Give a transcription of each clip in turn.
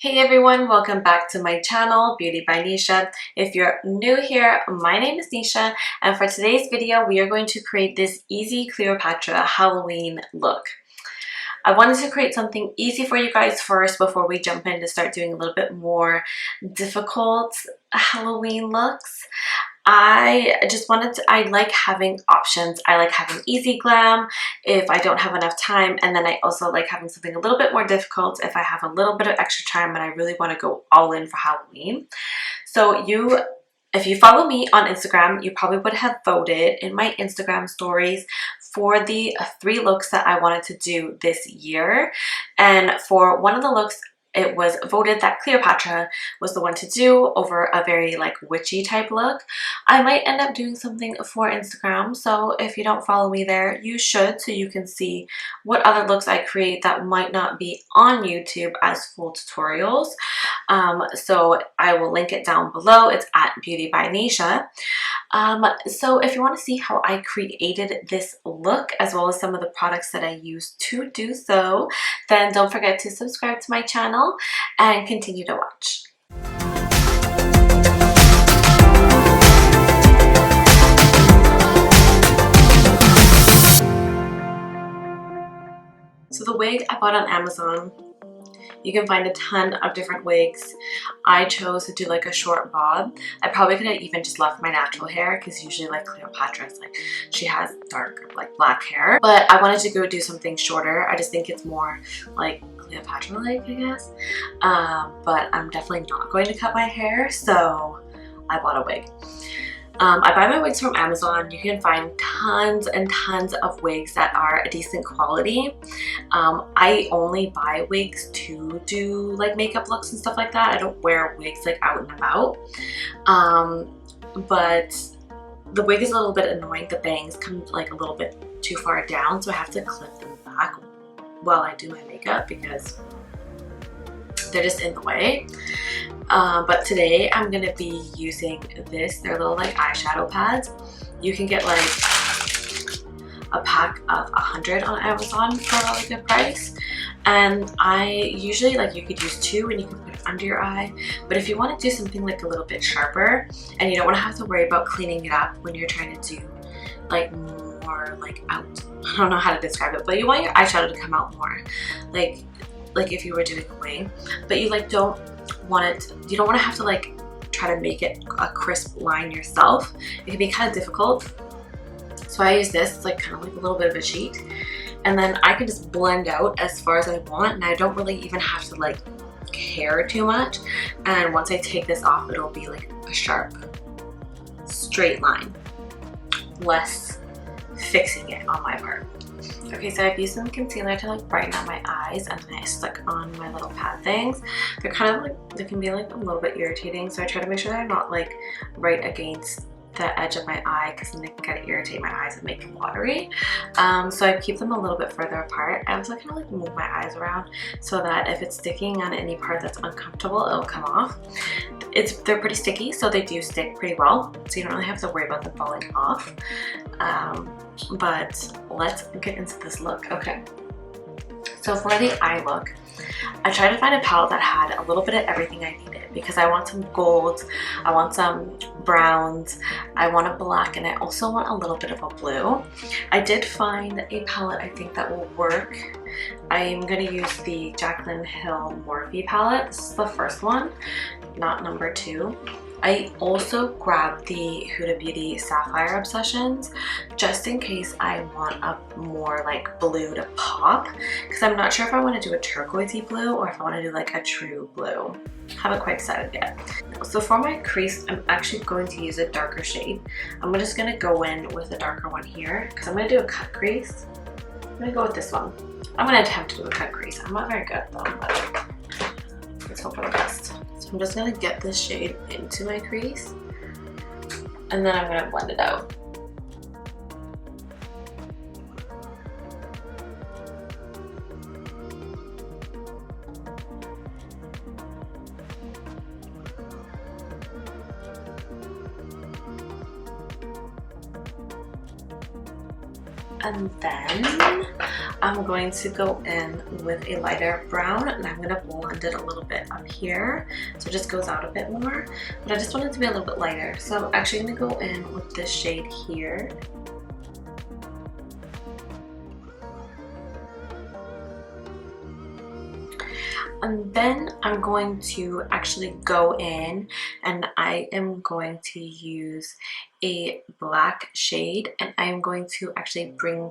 Hey everyone, welcome back to my channel, Beauty by Nisha. If you're new here, my name is Nisha, and for today's video, we are going to create this easy Cleopatra Halloween look. I wanted to create something easy for you guys first before we jump in to start doing a little bit more difficult Halloween looks. I like having options. I like having easy glam if I don't have enough time, and then I also like having something a little bit more difficult if I have a little bit of extra time and I really want to go all in for Halloween. So if you follow me on Instagram, you probably would have voted in my Instagram stories for the 3 looks that I wanted to do this year. And for one of the looks, it was voted that Cleopatra was the one to do over a very like witchy type look. I might end up doing something for Instagram, so if you don't follow me there, you should, so you can see what other looks I create that might not be on YouTube as full tutorials. So I will link it down below. It's at Beauty by Nisha. So if you want to see how I created this look as well as some of the products that I used to do so, then don't forget to subscribe to my channel and continue to watch. So the wig I bought on Amazon. You can find a ton of different wigs. I chose to do like a short bob. I probably could have even just left my natural hair because usually like Cleopatra's like she has dark like black hair. But I wanted to go do something shorter. I just think it's more like Cleopatra-like, I guess. But I'm definitely not going to cut my hair, so I bought a wig. I buy my wigs from Amazon. You can find tons and tons of wigs that are a decent quality. I only buy wigs to do like makeup looks and stuff like that. I don't wear wigs like out and about. But the wig is a little bit annoying. The bangs come like a little bit too far down, so I have to clip them back while I do my makeup because they're just in the way. But today I'm gonna be using this. They're little like eyeshadow pads. You can get like a pack of 100 on Amazon for a really good price. And I usually like you could use 2 and you can put it under your eye. But if you want to do something like a little bit sharper and you don't want to have to worry about cleaning it up when you're trying to do like more like out, I don't know how to describe it, but you want your eyeshadow to come out more like if you were doing a wing, but you like don't want it, you don't want to have to like try to make it a crisp line yourself. It can be kind of difficult. So I use this, it's like kind of like a little bit of a cheat, and then I can just blend out as far as I want, and I don't really even have to like care too much. And once I take this off, it'll be like a sharp straight line, less fixing it on my part. Okay, so I've used some concealer to like brighten up my eyes, and then I stuck on my little pad things. They're kind of like, they can be like a little bit irritating, so I try to make sure they're not like right against the edge of my eye because then they can kind of irritate my eyes and make them watery. So I keep them a little bit further apart. I also kind of like move my eyes around so that if it's sticking on any part that's uncomfortable, it'll come off. They're pretty sticky, so they do stick pretty well, so you don't really have to worry about them falling off. But let's get into this look. Okay, so for the eye look, I tried to find a palette that had a little bit of everything I needed because I want some golds, I want some browns, I want a black, and I also want a little bit of a blue. I did find a palette I think that will work. I'm going to use the Jaclyn Hill Morphe palette. This is the first one, not number 2. I also grabbed the Huda Beauty Sapphire Obsessions just in case I want a more like blue to pop, because I'm not sure if I want to do a turquoisey blue or if I want to do like a true blue. Haven't quite decided yet. So for my crease, I'm actually going to use a darker shade. I'm just going to go in with a darker one here because I'm going to do a cut crease. I'm going to go with this one. I'm going to attempt to do a cut crease. I'm not very good though, but let's hope for the best. So I'm just going to get this shade into my crease, and then I'm going to blend it out. And then I'm going to go in with a lighter brown, and I'm going to blend it a little bit up here so it just goes out a bit more. But I just want it to be a little bit lighter. So I'm actually going to go in with this shade here. And then I'm going to actually go in and I am going to use a black shade, and I'm going to actually I'm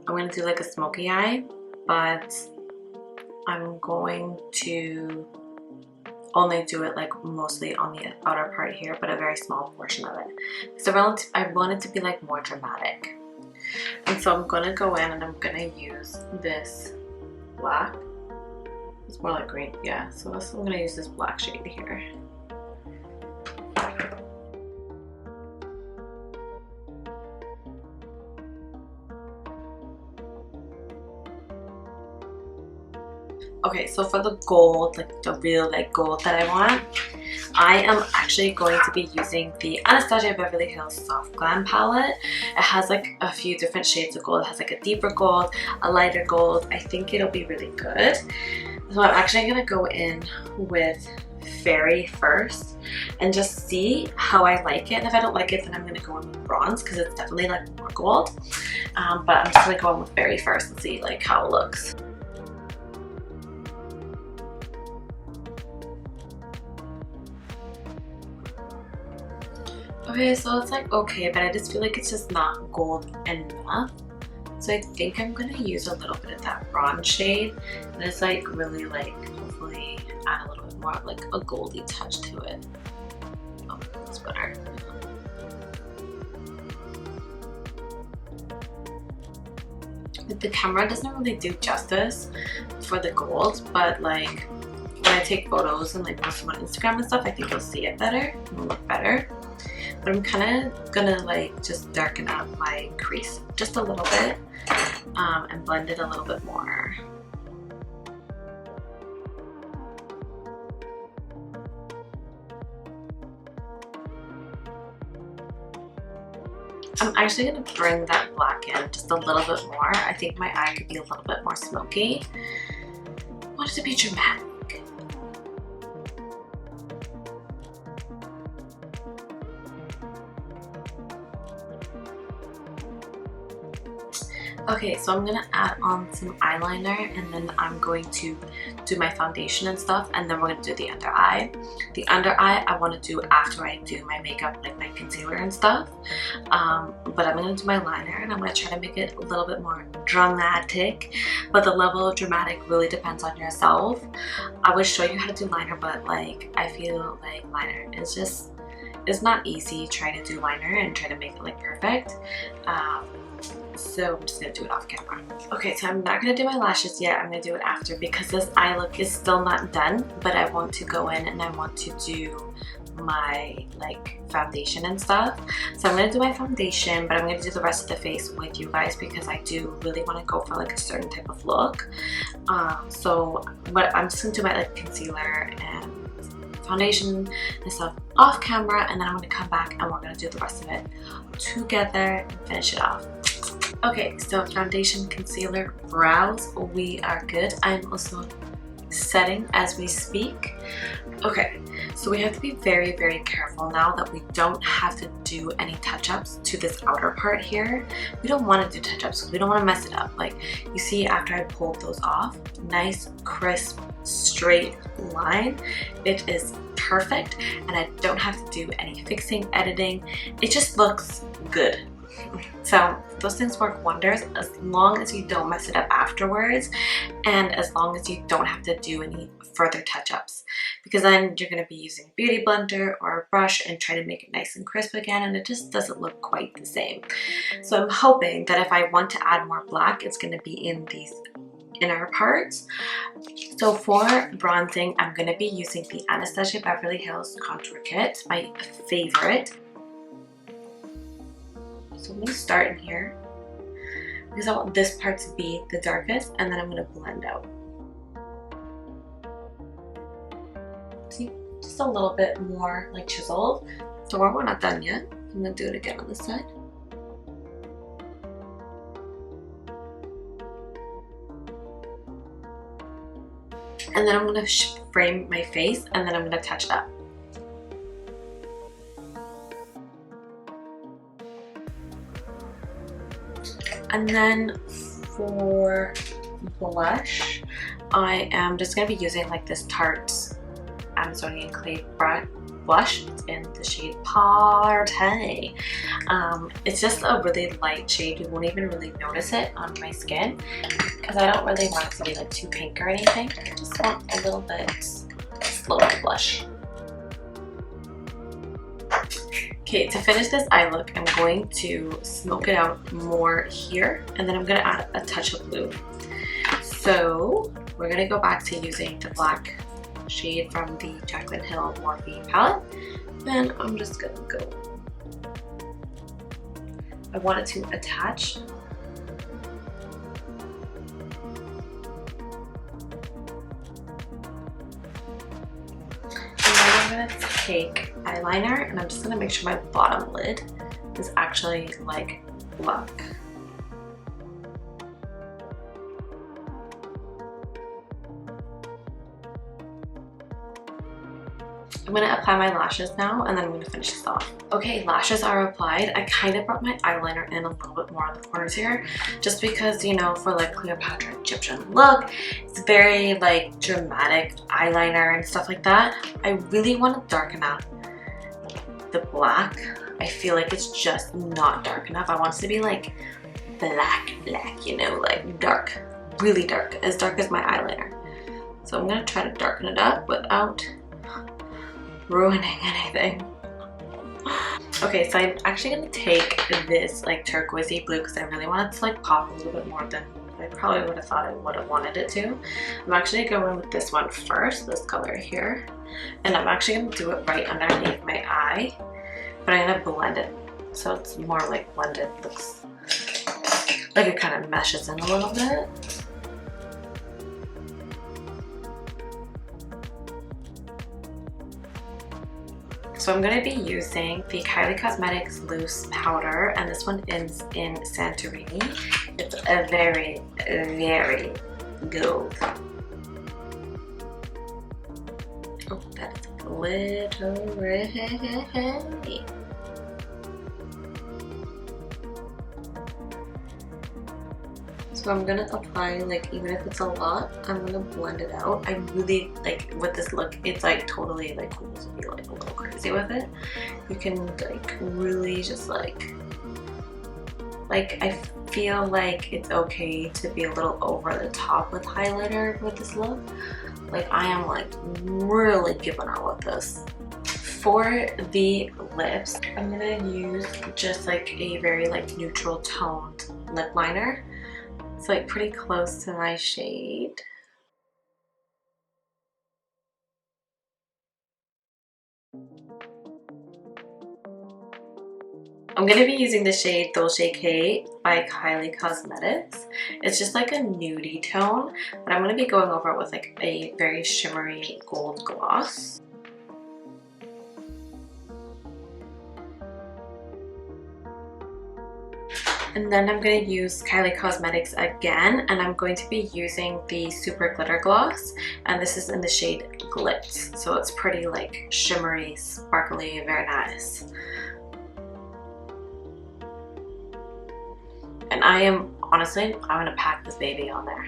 going to do like a smoky eye, but I'm going to only do it like mostly on the outer part here, but a very small portion of it. So I want it to be like more dramatic. And so I'm going to go in and I'm going to use this black. It's more like green, yeah. So I'm going to use this black shade here. Okay, so for the gold, like the real like gold that I want, I am actually going to be using the Anastasia Beverly Hills Soft Glam palette. It has like a few different shades of gold. It has like a deeper gold, a lighter gold. I think it'll be really good. So I'm actually going to go in with Fairy first and just see how I like it. And if I don't like it, then I'm going to go in with bronze because it's definitely like more gold. But I'm just going to go in with Fairy first and see like how it looks. Okay, so it's like okay, but I just feel like it's just not gold enough. So I think I'm gonna use a little bit of that bronze shade and it's like really like hopefully add a little bit more of like a goldy touch to it. Oh, that's better. But the camera doesn't really do justice for the gold, but like when I take photos and like post them on Instagram and stuff, I think you'll see it better, it'll look better. But I'm kind of gonna like just darken up my crease just a little bit and blend it a little bit more. I'm actually gonna bring that black in just a little bit more. I think my eye could be a little bit more smoky. I want it to be dramatic. Okay, so I'm gonna add on some eyeliner and then I'm going to do my foundation and stuff, and then we're gonna do the under eye. The under eye I want to do after I do my makeup, like my concealer and stuff. But I'm gonna do my liner and I'm gonna try to make it a little bit more dramatic, but the level of dramatic really depends on yourself. I would show you how to do liner, but like I feel like liner is just, it's not easy trying to do liner and try to make it like perfect. So I'm just gonna do it off camera. Okay, so I'm not gonna do my lashes yet. I'm gonna do it after because this eye look is still not done, but I want to go in and I want to do my like foundation and stuff. So I'm gonna do my foundation, but I'm gonna do the rest of the face with you guys because I do really want to go for like a certain type of look. So what I'm just gonna do my like concealer and foundation and stuff off camera, and then I'm gonna come back and we're gonna do the rest of it together and finish it off. Okay, so foundation, concealer, brows, we are good. I'm also setting as we speak. Okay, so we have to be very, very careful now that we don't have to do any touch-ups to this outer part here. We don't want to do touch-ups. We don't want to mess it up. Like you see after I pulled those off, nice, crisp, straight line. It is perfect and I don't have to do any fixing, editing. It just looks good. So those things work wonders as long as you don't mess it up afterwards and as long as you don't have to do any further touch-ups, because then you're going to be using a beauty blender or a brush and try to make it nice and crisp again, and it just doesn't look quite the same. So I'm hoping that if I want to add more black, it's going to be in these inner parts. So for bronzing, I'm going to be using the Anastasia Beverly Hills Contour Kit, my favorite. So I'm going to start in here because I want this part to be the darkest, and then I'm going to blend out. See, just a little bit more like chiseled. So we're not done yet. I'm going to do it again on this side. And then I'm going to frame my face and then I'm going to touch it up. And then for blush, I am just going to be using like this Tarte Amazonian Clay blush. It's in the shade Party. It's just a really light shade. You won't even really notice it on my skin because I don't really want it to be like too pink or anything. I just want a little bit slower blush. Okay, to finish this eye look, I'm going to smoke it out more here, and then I'm going to add a touch of blue. So we're going to go back to using the black shade from the Jaclyn Hill Morphe palette, and I'm just going to go. I want it to attach. I'm going to take eyeliner and I'm just going to make sure my bottom lid is actually like black. I'm going to apply my lashes now and then I'm going to finish this off. Okay, lashes are applied. I kind of brought my eyeliner in a little bit more on the corners here just because, you know, for like Cleopatra Egyptian look, it's very like dramatic eyeliner and stuff like that. I really want to darken up the black. I feel like it's just not dark enough. I want it to be like black, you know, like dark, really dark as my eyeliner. So I'm going to try to darken it up without ruining anything. Okay, so I'm actually going to take this like turquoisey blue because I really want it to like pop a little bit more than I probably would have thought I would have wanted it to. I'm actually going with this one first, this color here, and I'm actually going to do it right underneath my eye, but I'm going to blend it so it's more like blended. Looks like it kind of meshes in a little bit. So I'm going to be using the Kylie Cosmetics Loose Powder, and this one is in Santorini. It's a very, very gold. Oh, that's glittery. So I'm gonna apply, like, even if it's a lot, I'm gonna blend it out. I really like with this look, it's like totally like cool to be like a little crazy with it. You can like really just like I feel like it's okay to be a little over the top with highlighter with this look. Like I am like really giving out with this. For the lips, I'm gonna use just like a very like neutral toned lip liner. It's like pretty close to my shade. I'm going to be using the shade Dolce by Kylie Cosmetics. It's just like a nudie tone, but I'm going to be going over it with like a very shimmery gold gloss. And then I'm going to use Kylie Cosmetics again, and I'm going to be using the Super Glitter Gloss, and this is in the shade Glitz. So it's pretty like shimmery, sparkly, very nice. And I am, honestly, I'm going to pack this baby on there.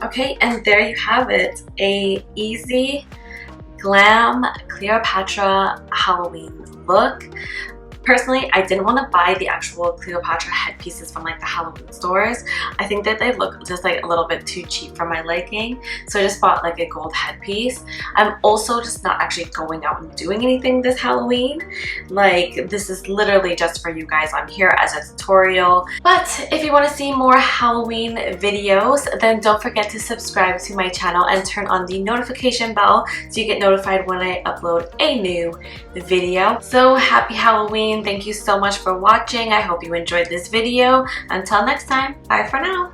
Okay, and there you have it, a easy glam Cleopatra Halloween look. Personally, I didn't want to buy the actual Cleopatra headpieces from like the Halloween stores. I think that they look just like a little bit too cheap for my liking. So I just bought like a gold headpiece. I'm also just not actually going out and doing anything this Halloween. Like this is literally just for you guys. I'm here as a tutorial. But if you want to see more Halloween videos, then don't forget to subscribe to my channel and turn on the notification bell so you get notified when I upload a new video. So happy Halloween. Thank you so much for watching. I hope you enjoyed this video. Until next time, bye for now.